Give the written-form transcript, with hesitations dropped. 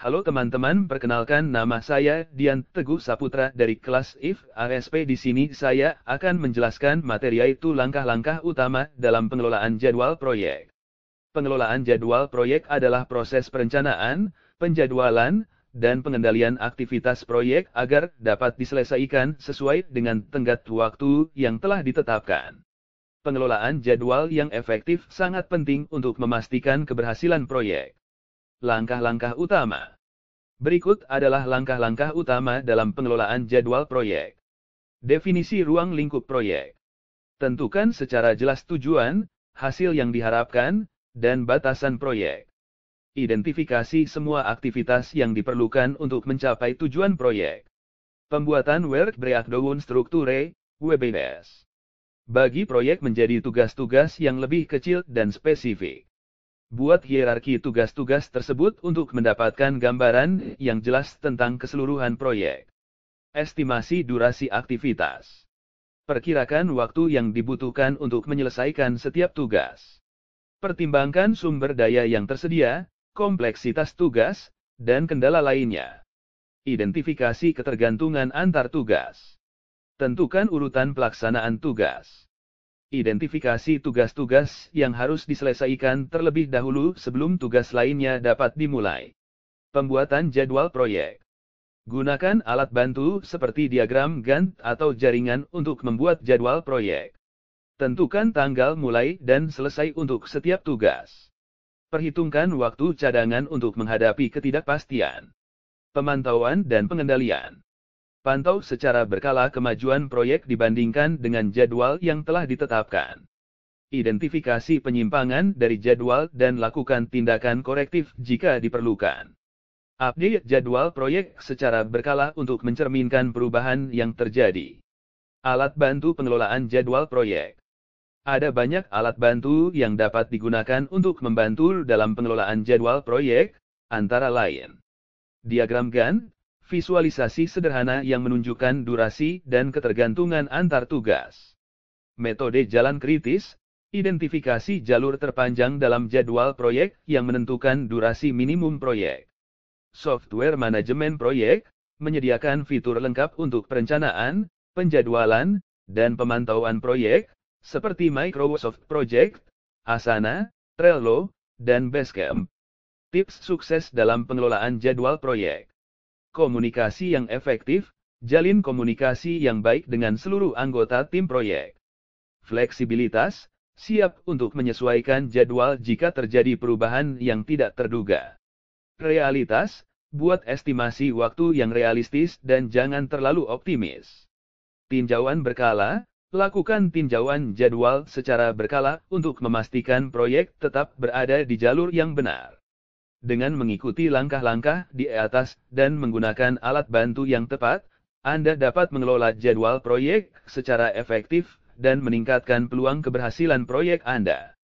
Halo teman-teman, perkenalkan nama saya Dian Teguh Saputra dari kelas IF ASP. Di sini saya akan menjelaskan materi yaitu langkah-langkah utama dalam pengelolaan jadwal proyek. Pengelolaan jadwal proyek adalah proses perencanaan, penjadwalan, dan pengendalian aktivitas proyek agar dapat diselesaikan sesuai dengan tenggat waktu yang telah ditetapkan. Pengelolaan jadwal yang efektif sangat penting untuk memastikan keberhasilan proyek. Langkah-langkah utama. Berikut adalah langkah-langkah utama dalam pengelolaan jadwal proyek. Definisi ruang lingkup proyek. Tentukan secara jelas tujuan, hasil yang diharapkan, dan batasan proyek. Identifikasi semua aktivitas yang diperlukan untuk mencapai tujuan proyek. Pembuatan Work Breakdown Strukture, WBS. Bagi proyek menjadi tugas-tugas yang lebih kecil dan spesifik. Buat hierarki tugas-tugas tersebut untuk mendapatkan gambaran yang jelas tentang keseluruhan proyek. Estimasi durasi aktivitas. Perkirakan waktu yang dibutuhkan untuk menyelesaikan setiap tugas. Pertimbangkan sumber daya yang tersedia, kompleksitas tugas, dan kendala lainnya. Identifikasi ketergantungan antar tugas. Tentukan urutan pelaksanaan tugas. Identifikasi tugas-tugas yang harus diselesaikan terlebih dahulu sebelum tugas lainnya dapat dimulai. Pembuatan jadwal proyek. Gunakan alat bantu seperti diagram Gantt atau jaringan untuk membuat jadwal proyek. Tentukan tanggal mulai dan selesai untuk setiap tugas. Perhitungkan waktu cadangan untuk menghadapi ketidakpastian. Pemantauan dan pengendalian. Pantau secara berkala kemajuan proyek dibandingkan dengan jadwal yang telah ditetapkan. Identifikasi penyimpangan dari jadwal dan lakukan tindakan korektif jika diperlukan. Update jadwal proyek secara berkala untuk mencerminkan perubahan yang terjadi. Alat bantu pengelolaan jadwal proyek. Ada banyak alat bantu yang dapat digunakan untuk membantu dalam pengelolaan jadwal proyek, antara lain diagram Gantt, visualisasi sederhana yang menunjukkan durasi dan ketergantungan antar tugas. Metode jalan kritis, identifikasi jalur terpanjang dalam jadwal proyek yang menentukan durasi minimum proyek. Software manajemen proyek, menyediakan fitur lengkap untuk perencanaan, penjadwalan, dan pemantauan proyek, seperti Microsoft Project, Asana, Trello, dan Basecamp. Tips sukses dalam pengelolaan jadwal proyek. Komunikasi yang efektif, jalin komunikasi yang baik dengan seluruh anggota tim proyek. Fleksibilitas, siap untuk menyesuaikan jadwal jika terjadi perubahan yang tidak terduga. Realitas, buat estimasi waktu yang realistis dan jangan terlalu optimis. Tinjauan berkala, lakukan tinjauan jadwal secara berkala untuk memastikan proyek tetap berada di jalur yang benar. Dengan mengikuti langkah-langkah di atas dan menggunakan alat bantu yang tepat, Anda dapat mengelola jadwal proyek secara efektif dan meningkatkan peluang keberhasilan proyek Anda.